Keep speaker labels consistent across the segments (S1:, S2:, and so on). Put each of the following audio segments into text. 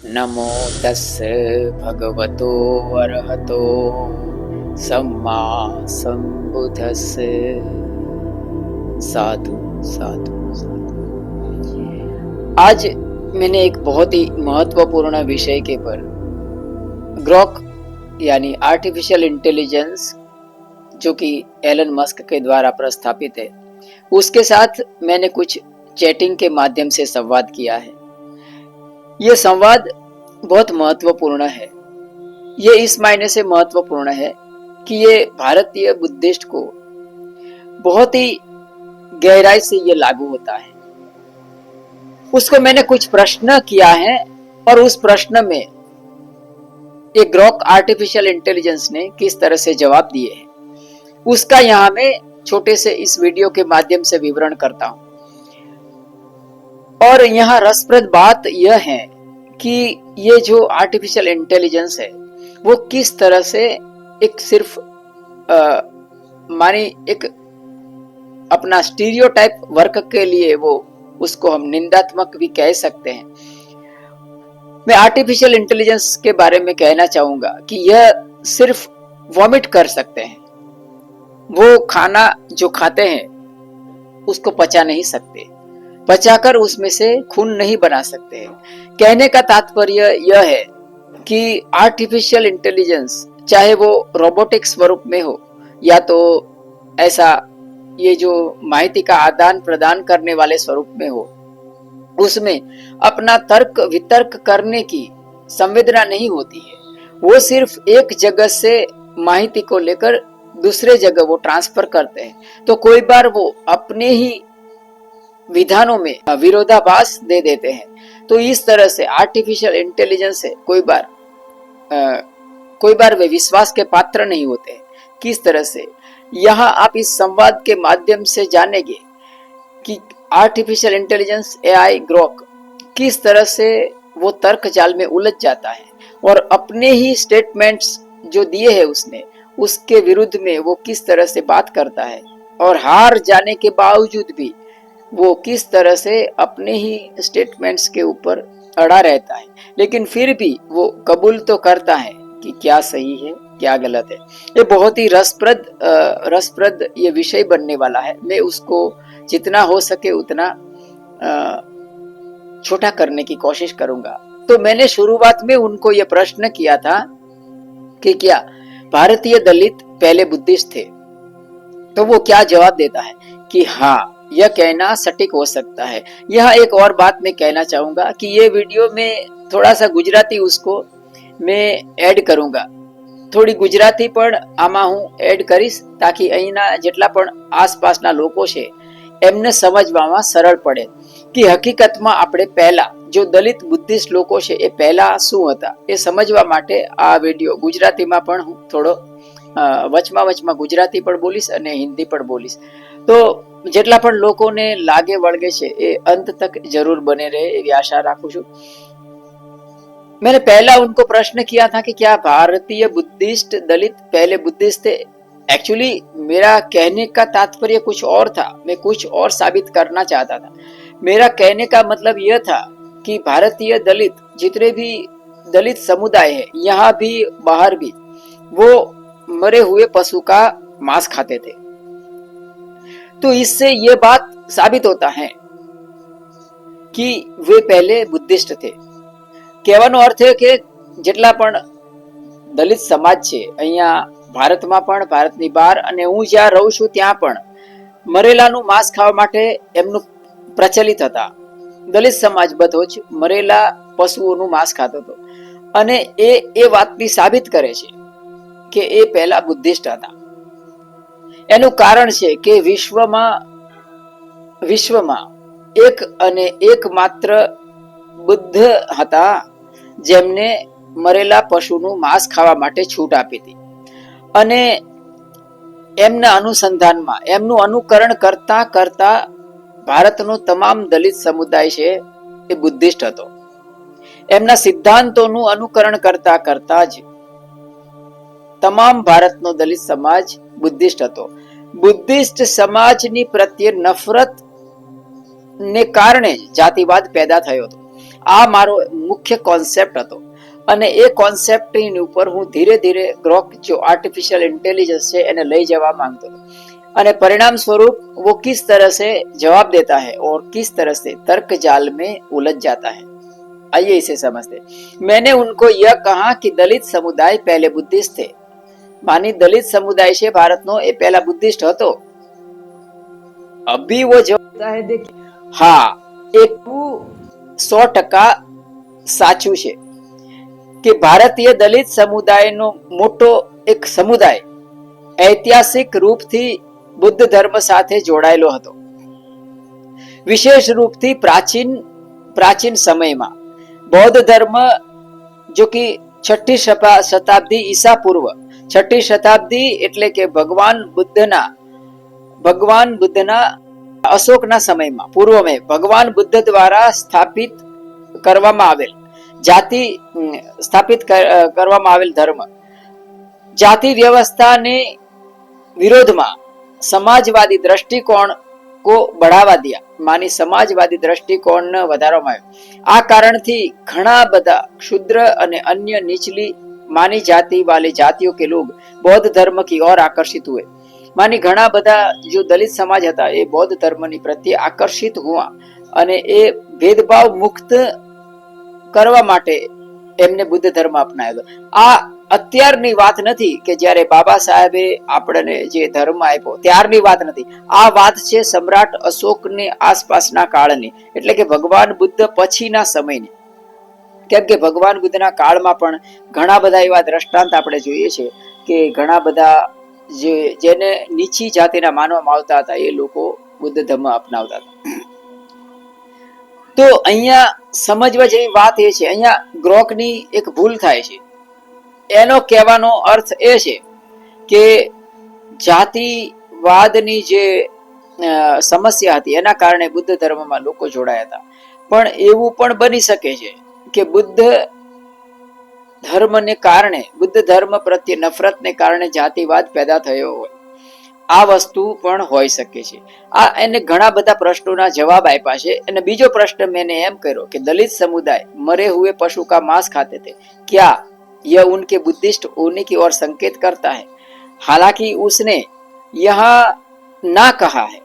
S1: नमो तस्से भगवतो अरहतो सम्मा संबुद्धस्से। साधु साधु साधु। आज मैंने एक बहुत ही महत्वपूर्ण विषय के पर ग्रोक यानी आर्टिफिशियल इंटेलिजेंस, जो कि एलन मस्क के द्वारा प्रस्तावित है, उसके साथ मैंने कुछ चैटिंग के माध्यम से संवाद किया है। यह संवाद बहुत महत्वपूर्ण है। ये इस मायने से महत्वपूर्ण है कि ये भारतीय बुद्धिस्ट को बहुत ही गहराई से ये लागू होता है। उसको मैंने कुछ प्रश्न किया है और उस प्रश्न में ये ग्रोक आर्टिफिशियल इंटेलिजेंस ने किस तरह से जवाब दिए हैं, उसका यहाँ मैं छोटे से इस वीडियो के माध्यम से विवरण करता हूँ। और यहाँ रसप्रद बात यह है कि ये जो आर्टिफिशियल इंटेलिजेंस है वो किस तरह से एक सिर्फ मानी एक अपना स्टीरियोटाइप वर्क के लिए वो उसको हम निंदात्मक भी कह सकते हैं। मैं आर्टिफिशियल इंटेलिजेंस के बारे में कहना चाहूंगा कि यह सिर्फ वॉमिट कर सकते हैं। वो खाना जो खाते हैं उसको पचा नहीं सकते, पचाकर उसमें से खून नहीं बना सकते हैं। कहने का तात्पर्य यह है कि आर्टिफिशियल इंटेलिजेंस चाहे वो रोबोटिक स्वरूप में हो या तो ऐसा ये जो माहिती का आदान प्रदान करने वाले स्वरूप में हो, उसमें अपना तर्क वितर्क करने की संवेदना नहीं होती है। वो सिर्फ एक जगह से माहिती को लेकर दूसरे जगह वो ट्रांसफर करते हैं, तो कोई बार वो अपने ही विधानों में विरोधाभास दे देते हैं। तो इस तरह से आर्टिफिशियल इंटेलिजेंस से कोई बार वे विश्वास के पात्र नहीं होते। किस तरह से, यहाँ आप इस संवाद के माध्यम से जानेंगे कि आर्टिफिशियल इंटेलिजेंस एआई ग्रोक किस तरह से वो तर्क जाल में उलझ जाता है और अपने ही स्टेटमेंट्स जो दिए हैं उसने, उसके विरुद्ध में वो किस तरह से बात करता है और हार जाने के बावजूद भी वो किस तरह से अपने ही स्टेटमेंट्स के ऊपर अड़ा रहता है, लेकिन फिर भी वो कबूल तो करता है कि क्या सही है क्या गलत है। ये बहुत ही रसप्रद ये विषय बनने वाला है। मैं उसको जितना हो सके उतना छोटा करने की कोशिश करूंगा। तो मैंने शुरुआत में उनको ये प्रश्न किया था कि क्या भारतीय दलित पहले बुद्धिस्ट थे, तो वो क्या जवाब देता है कि हाँ, यह कहना सटीक हो सकता है। यह एक और बात मैं कहना चाहूंगा कि ये वीडियो में थोड़ा सा गुजराती उसको मैं ऐड करूंगा। थोड़ी गुजराती पण आमा हूँ ऐड કરીશ ताकि અહીંના જેટલા પણ આસપાસના લોકો છે એમને સમજવામાં સરળ પડે કે હકીકતમાં આપણે પહેલા जो દલિત બુદ્ધિસ્ટ લોકો છે એ પહેલા શું હતા એ સમજવા માટે આ વિડિયો ગુજરાતીમાં પણ હું થોડો વચમાં ગુજરાતી પણ બોલીશ અને હિન્દી પણ બોલીશ। તો જેટલા પણ લોકોને લાગે વળગે છે એ અંત તક જરૂર બને રહે એવી આશા રાખું છું। मैंने पहला उनको प्रश्न किया था कि क्या भारतीय बुद्धिस्ट दलित पहले बुद्धिस्ट थे। एक्चुअली मेरा कहने का तात्पर्य कुछ और था, मैं कुछ और साबित करना चाहता था। मेरा कहने का मतलब यह था कि भारतीय दलित जितने भी दलित समुदाय है यहाँ भी बाहर भी, वो मरे हुए पशु का मांस खाते थे। तो इससे ये बात साबित होता है कि वे पहले बुद्धिस्ट थे। કહેવાનો અર્થ એ કે જેટલા પણ દલિત સમાજ છે અહીંયા ભારતમાં પણ, ભારતની બહાર અને હું જ્યાં રહું છું ત્યાં પણ મરેલાનું માંસ ખાવા માટે એમનું પ્રચલિત હતા। દલિત સમાજ બધો જ મરેલા પશુઓનું માંસ ખાતો હતો અને એ વાતની સાબિત કરે છે કે એ પહેલા બુદ્ધિસ્ટ હતા। એનું કારણ છે કે વિશ્વમાં એક અને એકમાત્ર બુદ્ધ હતા જેમને મરેલા પશુનું માંસ ખાવા માટે છૂટ આપી હતી અને એમના અનુસંધાનમાં એમનું અનુકરણ કરતા કરતા ભારતનો તમામ દલિત સમુદાય છે એ બુદ્ધિસ્ટ હતો। એમના સિદ્ધાંતોનું અનુકરણ કરતા કરતા જ તમામ ભારતનો દલિત સમાજ બુદ્ધિસ્ટ હતો। બુદ્ધિસ્ટ સમાજની પ્રત્યે નફરત ને કારણે જાતિવાદ પેદા થયો હતો। આ મારો મુખ્ય કોન્સેપ્ટ હતો અને એ કોન્સેપ્ટની ઉપર હું ધીરે ધીરે ગ્રોક जो आर्टिफिशियल इंटेलिजेंस है એને લઈ જવા માંગતો હતો અને परिणाम स्वरूप वो किस तरह से जवाब देता है और किस तरह से तर्क जाल में उलझ जाता है। आइए इसे समझते। मैंने उनको यह कहा कि दलित समुदाय पहले बुद्धिस्ट थे। मानी दलित समुदाय से भारत नो ये पहला बुद्धिस्ट હતો। अभी वो जवाब है देखिए हाँ एक 100% સાચું છે કે ભારતીય દલિત સમુદાયનો મોટો એક સમુદાય ઐતિહાસિક રૂપથી બુદ્ધ ધર્મ સાથે જોડાયેલો હતો। વિશેષ રૂપથી પ્રાચીન સમયમાં બૌદ્ધ ધર્મ જો કે 6ઠી શતાબ્દી ઈસા પૂર્વ 6ઠી શતાબ્દી એટલે કે ભગવાન બુદ્ધના અશોકના સમયમાં પૂર્વમાં ભગવાન બુદ્ધ દ્વારા સ્થાપિત કરવામાં આવેલ ધર્મ જાતિ વ્યવસ્થાને વિરોધમાં સમાજવાદી દ્રષ્ટિકોણ को बढ़ावा दिया। मानी समाजवादी दृष्टिकोण ने વધારવામાં આવ્યો। આ કારણથી ઘણા બધા क्षुद्र અને अन्य निचली मानी जाति वाली जातियों के लोग बौद्ध धर्म की ओर आकर्षित हुए। मानी घણા બધા जो दलित समाज હતા એ बौद्ध ધર્મની પ્રત્યે આકર્ષિત हुआ અને એ ભેદભાવ મુક્ત કરવા માટે એમને બુદ્ધ ધર્મ અપનાવ્યો। આ અત્યારની વાત નથી કે જ્યારે બાબા સાહેબે આપણને જે ધર્મ આપ્યો ત્યારની વાત નથી। આ વાત છે સમ્રાટ અશોકની આસપાસના કાળની એટલે કે ભગવાન બુદ્ધ પછીના સમયની। કેમ કે ભગવાન બુદ્ધના કાળમાં પણ ઘણા બધા એવા દ્રષ્ટાંત આપણે જોઈએ છે કે ઘણા બધા જેને નીચી જાતિના માનવામાં આવતા હતા એ લોકો બુદ્ધ ધર્મ અપનાવતા હતા। તો અહીંયા સમજવા જેવી વાત એ છે અહીંયા ગ્રોકની એક ભૂલ થાય છે। એનો કહેવાનો અર્થ એ છે કે જાતિવાદની જે સમસ્યા હતી એના કારણે બુદ્ધ ધર્મમાં લોકો જોડાયા હતા। પણ એવું પણ બની શકે છે કે બુદ્ધ ધર્મને કારણે બુદ્ધ ધર્મ પ્રત્યે નફરતને કારણે જાતિવાદ પેદા થયો હોય। આ વસ્તુ પણ હોઈ શકે છે। આ એને ઘણા બધા પ્રશ્નોના જવાબ આપ્યા છે। અને બીજો પ્રશ્ન મેં એમ કર્યો કે દલિત સમુદાય मरे हुए पशु का मांस खाते थे, क्या यह उनके बुद्धिस्ट होने की ओर संकेत करता है? हालांकि उसने यहाँ ना कहा है,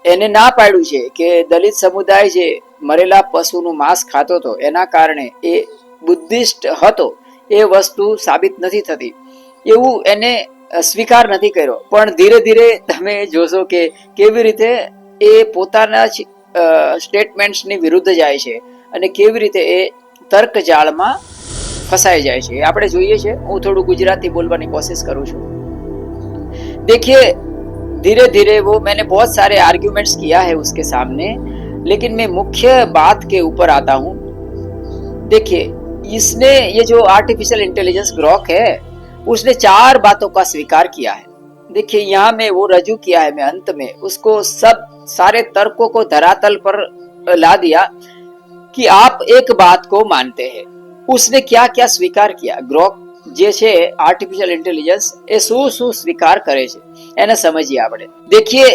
S1: એને ના પાડ્યું છે કે દલિત સમુદાય જે મરેલા પશુનું માંસ ખાતો હતો એના કારણે એ બુદ્ધિસ્ટ હતો એ વસ્તુ સાબિત નથી થતી એવું એને સ્વીકાર નથી કર્યો। પણ ધીરે ધીરે તમે જોશો કે કેવી રીતે એ પોતાના સ્ટેટમેન્ટ્સની વિરુદ્ધ જાય છે અને કેવી રીતે એ તર્ક જાળમાં ફસાઈ જાય છે। આપણે જોઈએ છે। હું થોડું ગુજરાતી બોલવાની કોશિશ કરું છું। देखिए धीरे धीरे वो मैंने बहुत सारे आर्ग्यूमेंट्स किया है उसके सामने, लेकिन मैं मुख्य बात के ऊपर आता हूँ। देखिए इसने ये जो आर्टिफिशियल इंटेलिजेंस ग्रोक है उसने 4 बातों का स्वीकार किया है। देखिए यहाँ में वो रजू किया है, मैं अंत में उसको सब सारे तर्कों को धरातल पर ला दिया कि आप एक बात को मानते हैं। उसने क्या क्या स्वीकार किया? ग्रोक જે છે આર્ટિફિशियल इंटेलिजेंस એ શું સ્વીકાર કરે છે એને સમજીએ આપણે। देखिए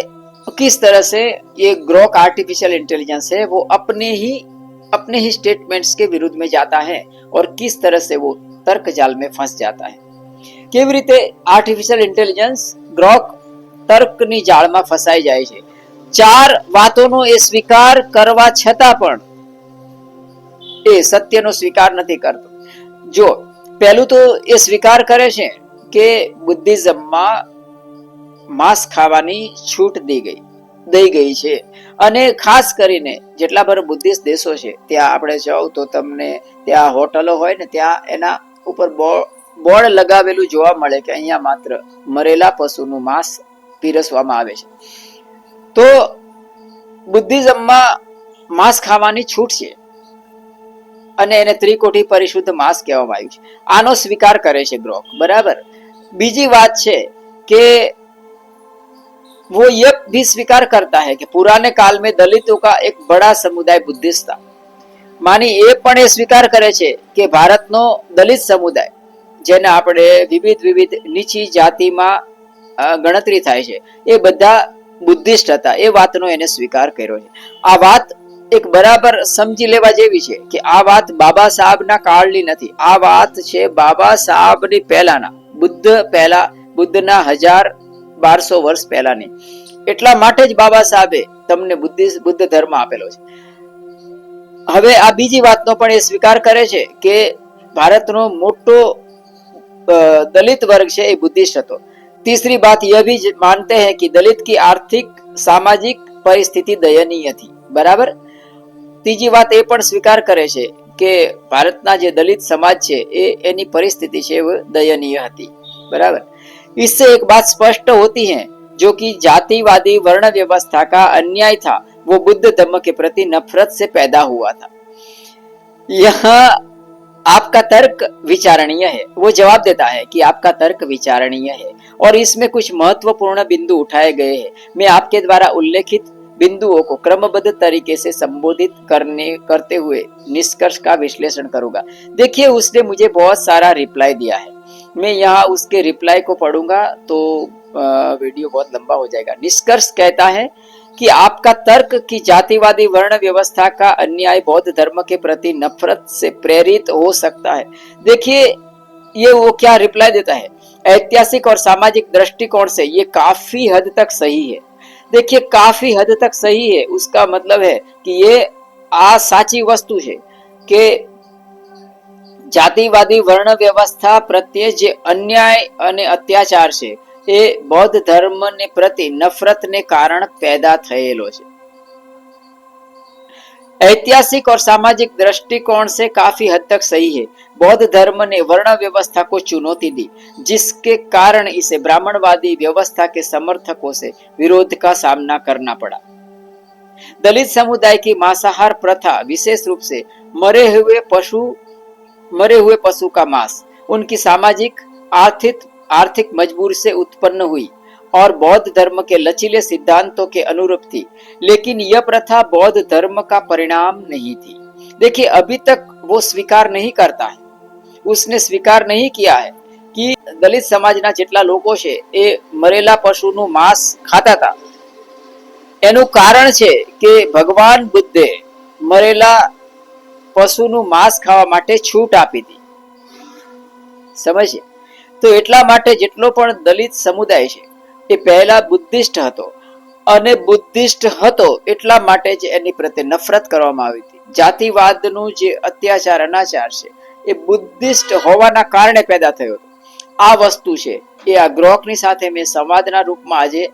S1: किस तरह से ये ग्रोक आर्टिफिशियल इंटेलिजेंस है वो अपने ही स्टेटमेंट्स के विरुद्ध में जाता है और किस तरह से वो तर्क जाल में फंस जाता है। કેવી રીતે આર્ટિફિशियल इंटेलिजेंस ગ્રોક તર્કની જાળમાં ફસાઈ જાય છે। 4 વાતોનો એ સ્વીકાર કરવા છતાં પણ એ સત્યનો સ્વીકાર નથી કરતો। જો પહેલું તો એ સ્વીકાર કરે છે કે બુદ્ધિઝમમાં માંસ ખાવાની છૂટ દઈ ગઈ છે અને ખાસ કરીને જેટલા પણ બુદ્ધિસ્ટ દેશો છે ત્યાં આપણે જાઓ તો તમને ત્યાં હોટલો હોય ને ત્યાં એના ઉપર બોર્ડ લગાવેલું જોવા મળે કે અહીંયા માત્ર મરેલા પશુનું માંસ પીરસવામાં આવે છે। તો બુદ્ધિઝમમાં માંસ ખાવાની છૂટ છે અને એને ત્રિકોટી પરિશુદ્ધ માંસ કહેવામાં આવ્યું છે। આનો સ્વીકાર કરે છે ગ્રોક, બરાબર। બીજી વાત છે કે वो ये भी स्वीकार करता है कि पुराने काल में दलितों का एक बड़ा समुदाय बुद्धिस्ट था। मानी એ પણ એ સ્વીકાર કરે છે કે ભારતનો દલિત સમુદાય જેને આપણે વિવિધ નીચી જાતિમાં ગણતરી થાય છે એ બધા બુદ્ધિસ્ટ હતા। એ વાતનો એને સ્વીકાર કર્યો છે। આ વાત એક બરાબર સમજી લેવા જેવી છે કે આ વાત બાબા સાહેબના કાળની નથી, આ વાત છે બાબા સાહેબની પહેલાના, બુદ્ધના 1200 વર્ષ પહેલાની. એટલા માટે જ બાબા સાહેબે તમને બુદ્ધ ધર્મ આપેલો છે. હવે આ બીજી વાતનો પણ એ સ્વીકાર કરે છે કે ભારતનો મોટો दलित वर्ग से बुद्धिस्ट હતો. तीसरी बात यह भी मानते हैं कि दलित की आर्थिक सामाजिक परिस्थिति दयनीय थी. बराबर. ત્રીજી વાત એ પણ સ્વીકાર કરે છે કે ભારતના જે દલિત સમાજ છે એની પરિસ્થિતિ છે वो दयनीय હતી. बराबर. इससे एक बात स्पष्ट होती है जो कि जातिवादी वर्ण व्यवस्था का अन्याय था वो बुद्ध धर्म के प्रति नफरत से पैदा हुआ था. यहाँ आपका तर्क विचारणीय है. वो जवाब देता है कि आपका तर्क विचारणीय है और इसमें कुछ महत्वपूर्ण बिंदु उठाए गए हैं. मैं आपके द्वारा उल्लेखित बिंदुओं को क्रमबद्ध तरीके से संबोधित करते हुए निष्कर्ष का विश्लेषण करूंगा. देखिए उसने मुझे बहुत सारा रिप्लाई दिया है. मैं यहाँ उसके रिप्लाई को पढ़ूंगा तो वीडियो बहुत लंबा हो जाएगा. निष्कर्ष कहता है कि आपका तर्क की जातिवादी वर्ण व्यवस्था का अन्याय बौद्ध धर्म के प्रति नफरत से प्रेरित हो सकता है. देखिए ये वो क्या रिप्लाई देता है. ऐतिहासिक और सामाजिक दृष्टिकोण से ये काफी हद तक सही है. देखिए काफी हद तक सही है उसका मतलब है कि ये आ साची वस्तु है कि जातिवादी वर्ण व्यवस्था प्रत्ये जे अन्याय અને અત્યાચાર છે એ બૌદ્ધ ધર્મને પ્રતિ નફરતને કારણ पैदा થયેલો છે. ऐतिहासिक और सामाजिक दृष्टिकोण से काफी हद तक सही है. बौद्ध धर्म ने वर्ण व्यवस्था को चुनौती दी जिसके कारण इसे ब्राह्मणवादी व्यवस्था के समर्थकों से विरोध का सामना करना पड़ा. दलित समुदाय की मांसाहार प्रथा विशेष रूप से मरे हुए पशु का मांस उनकी सामाजिक आर्थिक मजबूरी से उत्पन्न हुई और बौद्ध धर्म के लचीले सिद्धांतों के अनुरूप थी. लेकिन यह प्रथा बौद्ध धर्म का परिणाम नहीं थी. देखिए अभी तक वो स्वीकार नहीं करता है. उसने स्वीकार नहीं किया है कि दलित समाजना જેટલા લોકો છે એ મરેલા પશુનું માંસ ખાતા હતા. એનું કારણ છે કે ભગવાન બુદ્ધે મરેલા પશુનું માંસ ખાવા માટે છૂટ આપી હતી. સમજ્યા? તો એટલા માટે જેટલો પણ દલિત સમુદાય છે એ પહેલા બુદ્ધિસ્ટ હતો અને બુદ્ધિસ્ટ હતો એટલા માટે જ એની પ્રત્યે નફરત કરવામાં આવી હતી. જાતિવાદનું જે અત્યાચાર અનાચાર છે એ બુદ્ધિસ્ટ હોવાના કારણે પેદા થયો હતો. આ વસ્તુ છે એ આ ગ્રોકની સાથે મેં સંવાદના રૂપમાં આજે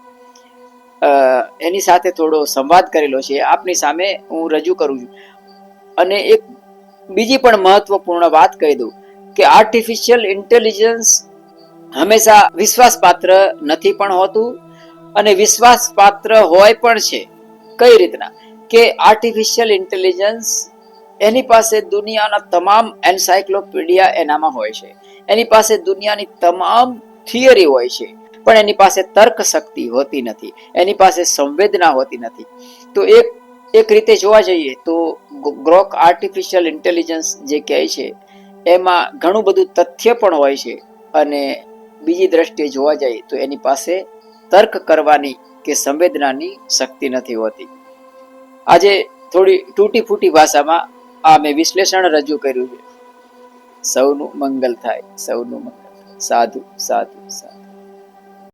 S1: એની સાથે થોડો સંવાદ કરેલો છે આપની સામે હું રજૂ કરું છું. અને એક બીજી પણ મહત્વપૂર્ણ વાત કહી દઉં કે આર્ટિફિશિયલ ઇન્ટેલિજન્સ હંમેશા વિશ્વાસપાત્ર નથી પણ હોતું અને વિશ્વાસપાત્ર હોય પણ છે. કઈ રીતના કે આર્ટિફિશિયલ ઇન્ટેલિજન્સ એની પાસે દુનિયાના તમામ એન્સાઇક્લોપીડિયા એનામાં હોય છે, એની પાસે દુનિયાની તમામ થિયરી હોય છે, પણ એની પાસે તર્ક શક્તિ હોતી નથી, એની પાસે સંવેદના હોતી નથી. તો એક રીતે જોવા જઈએ તો ગ્રોક આર્ટિફિશિયલ ઇન્ટેલિજન્સ જે કહે છે એમાં ઘણું બધું તથ્ય પણ હોય છે અને બીજી દ્રષ્ટિએ જોવા જઈએ તો એની પાસે તર્ક કરવાની કે સંવેદનાની શક્તિ નથી હોતી. આજે થોડી તૂટી ફૂટી ભાષામાં આ મેં વિશ્લેષણ રજૂ કર્યું છે. સૌનું મંગલ થાય, સૌનું મંગલ થાય. સાધુ સાધુ સાધુ.